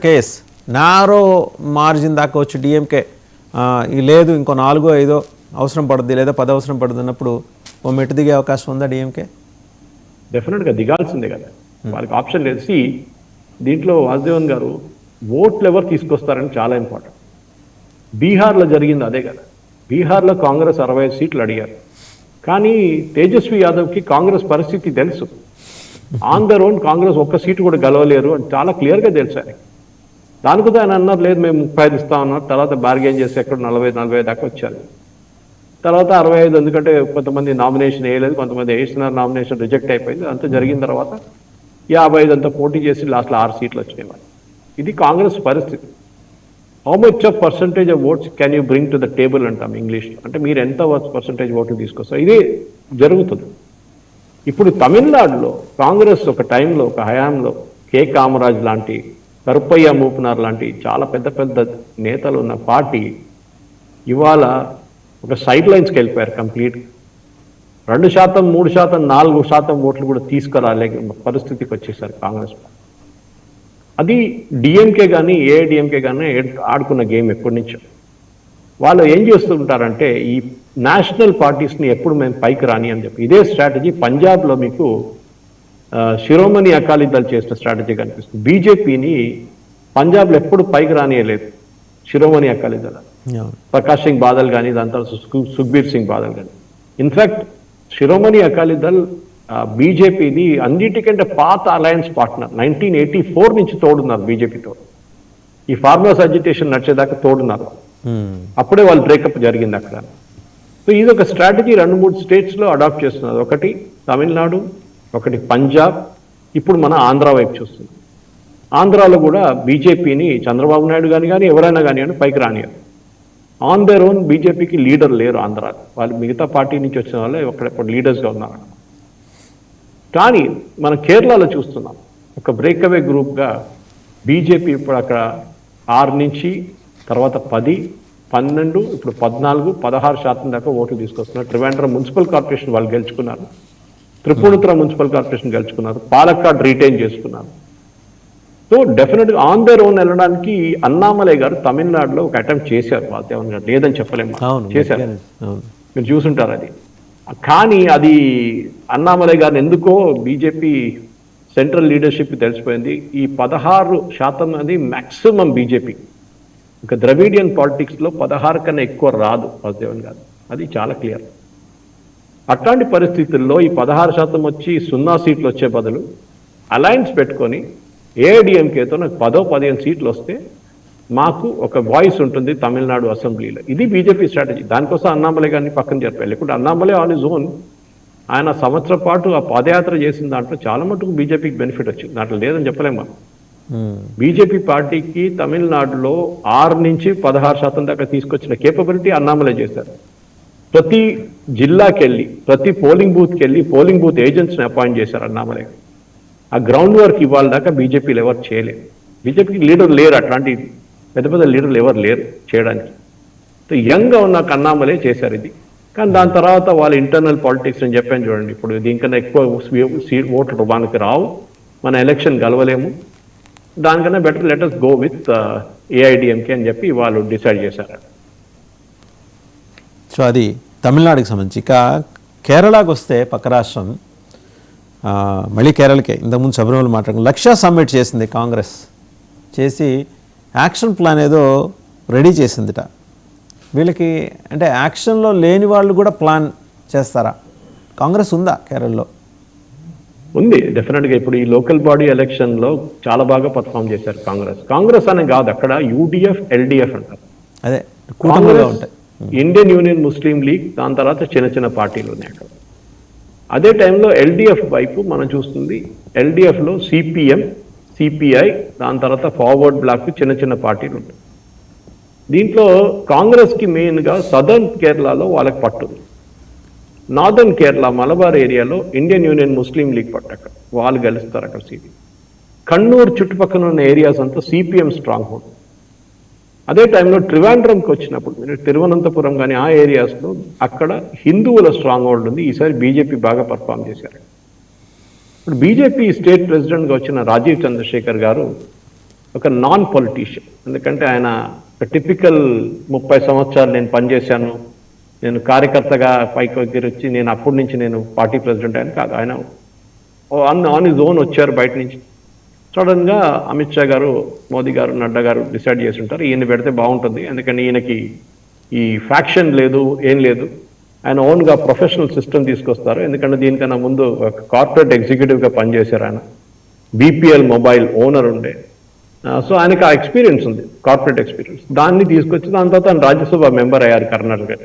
Case narrow margin దాకా వచ్చి DMK లేదు ఇంకో 4-5 అవసరం పడుద్ది లేదా 10 అవసరం పడుతుంది అన్నప్పుడు ఓ మెట్టు దిగే అవకాశం ఉందా డిఎంకే? డెఫినెట్గా దిగాల్సిందే కదా, వాళ్ళకి ఆప్షన్ లేదు. దీంట్లో వాసుదేవన్ గారు ఓట్లు ఎవరు తీసుకొస్తారని చాలా ఇంపార్టెంట్. బీహార్లో జరిగింది అదే కదా. బీహార్లో కాంగ్రెస్ 65 సీట్లు అడిగారు, కానీ తేజస్వి యాదవ్కి కాంగ్రెస్ పరిస్థితి తెలుసు. ఆన్ దర్ ఓన్ కాంగ్రెస్ ఒక్క సీటు కూడా గెలవలేరు అని చాలా క్లియర్గా తెలుసు ఆయన. దానికి ఆయన అన్నారు లేదు మేము 35 ఇస్తామన్నారు. తర్వాత బార్గెన్ చేసి ఎక్కడ 40-45 దాకా వచ్చారు. తర్వాత 65, ఎందుకంటే కొంతమంది నామినేషన్ వేయలేదు, కొంతమంది వేసినారు, నామినేషన్ రిజెక్ట్ అయిపోయింది. అంతా జరిగిన తర్వాత 55 అంతా పోటీ చేసి లాస్ట్లో 6 సీట్లు వచ్చినాయి వాళ్ళు. ఇది కాంగ్రెస్ పరిస్థితి. How much of percentage of votes can you bring to the table అంటాం ఇంగ్లీష్లో. అంటే మీరు ఎంత పర్సంటేజ్ ఓట్లు తీసుకొస్తారు, ఇదే జరుగుతుంది. ఇప్పుడు తమిళనాడులో కాంగ్రెస్ ఒక టైంలో, ఒక హయాంలో కే కామరాజ్ లాంటి, కరుప్పయ్య మూపనార్ లాంటి చాలా పెద్ద పెద్ద నేతలు ఉన్న పార్టీ ఇవాళ ఒక సైడ్ లైన్స్కి వెళ్ళిపోయారు కంప్లీట్. 2%, 3%, 4% ఓట్లు కూడా తీసుకురాలే పరిస్థితికి వచ్చేసారు కాంగ్రెస్. అది డిఎంకే కానీ ఏఐడిఎంకే కానీ ఆడుకున్న గేమ్ ఎప్పటి నుంచో. వాళ్ళు ఏం చేస్తుంటారంటే ఈ నేషనల్ పార్టీస్ని ఎప్పుడు మేము పైకి రాని అని చెప్పి ఇదే స్ట్రాటజీ పంజాబ్లో మీకు శిరోమణి అకాలీదళ్ చేసిన స్ట్రాటజీ కనిపిస్తుంది. బీజేపీని పంజాబ్లో ఎప్పుడు పైకి రానియలేదు శిరోమణి అకాలీదళ్, ప్రకాష్ సింగ్ బాదల్ కానీ, దాని తర్వాత సుఖ్బీర్ సింగ్ బాదల్ కానీ. ఇన్ఫ్యాక్ట్ శిరోమణి అకాలీదళ్ బీజేపీది అన్నిటికంటే పాత అలయన్స్ పార్ట్నర్. 1984 నుంచి తోడున్నారు బీజేపీతో. ఈ ఫార్మర్స్ అజిటేషన్ నడిచేదాకా తోడున్నారు. అప్పుడే వాళ్ళు బ్రేకప్ జరిగింది అక్కడ. సో ఇది ఒక స్ట్రాటజీ 2-3 స్టేట్స్లో అడాప్ట్ చేస్తున్నారు. ఒకటి తమిళనాడు, ఒకటి పంజాబ్, ఇప్పుడు మన ఆంధ్ర వైపు చూస్తుంది. ఆంధ్రాలో కూడా బీజేపీని చంద్రబాబు నాయుడు కానీ ఎవరైనా కానీ పైకి రానియారు. ఆన్ దేర్ ఓన్ బీజేపీకి లీడర్ లేరు ఆంధ్రాలో. వాళ్ళు మిగతా పార్టీ నుంచి వచ్చిన వాళ్ళే ఒకప్పుడు లీడర్స్గా ఉన్నారు. కానీ మనం కేరళలో చూస్తున్నాం ఒక బ్రేక్అవే గ్రూప్గా బీజేపీ ఇప్పుడు అక్కడ 6 నుంచి తర్వాత 10, 12, ఇప్పుడు 14, 16% దాకా ఓట్లు తీసుకొస్తున్నారు. త్రివేంద్రం మున్సిపల్ కార్పొరేషన్ వాళ్ళు గెలుచుకున్నారు, త్రిపుణితుర మున్సిపల్ కార్పొరేషన్ గెలుచుకున్నారు, పాలక్కాడ్ రిటైన్ చేసుకున్నారు. సో డెఫినెట్గా ఆన్ దర్ ఓన్ వెళ్ళడానికి అన్నామలై గారు తమిళనాడులో ఒక అటెంప్ట్ చేశారు. వాసుదేవన్ గారు లేదని చెప్పలేము, చేశారు, మీరు చూసుంటారు అది. కానీ అది అన్నామలై గారిని ఎందుకో బీజేపీ సెంట్రల్ లీడర్షిప్ తెలిసిపోయింది. ఈ 16% అది మ్యాక్సిమం బీజేపీ. ఇంకా ద్రవిడియన్ పాలిటిక్స్లో 16 కన్నా ఎక్కువ రాదు వాసుదేవన్ గారు, అది చాలా క్లియర్. అట్లాంటి పరిస్థితుల్లో ఈ 16% వచ్చి 0 సీట్లు వచ్చే బదులు అలయన్స్ పెట్టుకొని ఏఐడిఎంకేతో నాకు 10-15 సీట్లు వస్తే మాకు ఒక వాయిస్ ఉంటుంది తమిళనాడు అసెంబ్లీలో. ఇది బీజేపీ స్ట్రాటజీ. దానికోసం అన్నామలై గారిని పక్కన చెప్పాలి. లేకుంటే అన్నామలై ఆన్ హిజ్ ఓన్ ఆయన సంవత్సరం పాటు ఆ పాదయాత్ర చేసిన దాంట్లో చాలా మటుకు బీజేపీకి బెనిఫిట్ వచ్చింది, దాంట్లో లేదని చెప్పలేము మనం. బీజేపీ పార్టీకి తమిళనాడులో 6 నుంచి 16% దాకా తీసుకొచ్చిన కేపబిలిటీ అన్నామలై చేశారు. ప్రతి జిల్లాకి వెళ్ళి, ప్రతి పోలింగ్ బూత్కి వెళ్ళి పోలింగ్ బూత్ ఏజెంట్స్ని అపాయింట్ చేశారు అన్నామలై. ఆ గ్రౌండ్ వర్క్ ఇవాళ దాకా బీజేపీలు ఎవరు చేయలేదు. బీజేపీకి లీడర్ లేరు, అట్లాంటి పెద్ద పెద్ద లీడర్లు ఎవరు లేరు చేయడానికి. సో యంగ్గా ఉన్న అన్నామలై చేశారు ఇది. కానీ దాని తర్వాత వాళ్ళ ఇంటర్నల్ పాలిటిక్స్ అని చెప్పాను చూడండి. ఇప్పుడు దీనికన్నా ఎక్కువ ఓట్లు మనకి రావు, మన ఎలక్షన్ గెలవలేము, దానికన్నా better letters go with AIADMK అని చెప్పి వాళ్ళు డిసైడ్ చేశారు. సో అది తమిళనాడుకి సంబంధించి. ఇక కేరళకు వస్తే పక్క రాష్ట్రం, మళ్ళీ కేరళకే. ఇంతకుముందు శబరిమల మాట్లాడుకుని లక్ష్య సబ్మిట్ చేసింది కాంగ్రెస్, చేసి యాక్షన్ ప్లాన్ ఏదో రెడీ చేసిందిట. వీళ్ళకి అంటే యాక్షన్లో లేని వాళ్ళు కూడా ప్లాన్ చేస్తారా? కాంగ్రెస్ ఉందా కేరళలో? ఉంది డెఫినెట్గా. ఇప్పుడు ఈ లోకల్ బాడీ ఎలక్షన్లో చాలా బాగా పర్ఫామ్ చేశారు కాంగ్రెస్ అనే కాదు, అక్కడ యూడిఎఫ్, ఎల్డిఎఫ్ అంటారు. అదే కూటమిగా ఉంటాయి. ఇండియన్ యూనియన్ ముస్లిం లీగ్, దాని తర్వాత చిన్న చిన్న పార్టీలు ఉన్నాయి అక్కడ. అదే టైంలో ఎల్డిఎఫ్ వైపు మనం చూస్తుంది. ఎల్డిఎఫ్లో సిపిఎం, సిపిఐ, దాని తర్వాత ఫార్వర్డ్ బ్లాక్, చిన్న చిన్న పార్టీలు ఉంటాయి. దీంట్లో కాంగ్రెస్కి మెయిన్గా సదర్న్ కేరళలో వాళ్ళకి పట్టుంది. నార్దర్న్ కేరళ, మలబార్ ఏరియాలో ఇండియన్ యూనియన్ ముస్లిం లీగ్ పట్టు, అక్కడ వాళ్ళు గెలుస్తారు అక్కడ సీట్. కన్నూరు చుట్టుపక్కల ఉన్న ఏరియాస్ అంతా సిపిఎం స్ట్రాంగ్ హోల్డ్. అదే టైంలో ట్రివాండ్రంకి వచ్చినప్పుడు మీరు తిరువనంతపురం కానీ ఆ ఏరియాస్లో అక్కడ హిందువుల స్ట్రాంగ్ హోల్డ్ ఉంది. ఈసారి బీజేపీ బాగా పర్ఫామ్ చేశారు. ఇప్పుడు బీజేపీ స్టేట్ ప్రెసిడెంట్గా వచ్చిన రాజీవ్ చంద్రశేఖర్ గారు ఒక నాన్ పొలిటీషియన్. ఎందుకంటే ఆయన ఒక టిపికల్ 30 సంవత్సరాలు నేను పనిచేశాను, నేను కార్యకర్తగా పైకి వచ్చి నేను అప్పటి నుంచి నేను పార్టీ ప్రెసిడెంట్ అని కాదు. ఆయన ఆన్ హిజ్ ఓన్ వచ్చారు బయట నుంచి. సడన్ గా అమిత్ షా గారు, మోదీ గారు, నడ్డా గారు డిసైడ్ చేసి ఉంటారు ఈయన పెడితే బాగుంటుంది, ఎందుకంటే ఈయనకి ఈ ఫ్యాక్షన్ లేదు, ఏం లేదు, ఆయన ఓన్గా ప్రొఫెషనల్ సిస్టమ్ తీసుకొస్తారు. ఎందుకంటే దీనికన్నా ముందు ఒక కార్పొరేట్ ఎగ్జిక్యూటివ్గా పనిచేశారు ఆయన, బీపీఎల్ మొబైల్ ఓనర్ ఉండే. సో ఆయనకి ఆ ఎక్స్పీరియన్స్ ఉంది, కార్పొరేట్ ఎక్స్పీరియన్స్. దాన్ని తీసుకొచ్చి దాని తర్వాత ఆయన రాజ్యసభ మెంబర్ అయ్యారు కర్ణాటక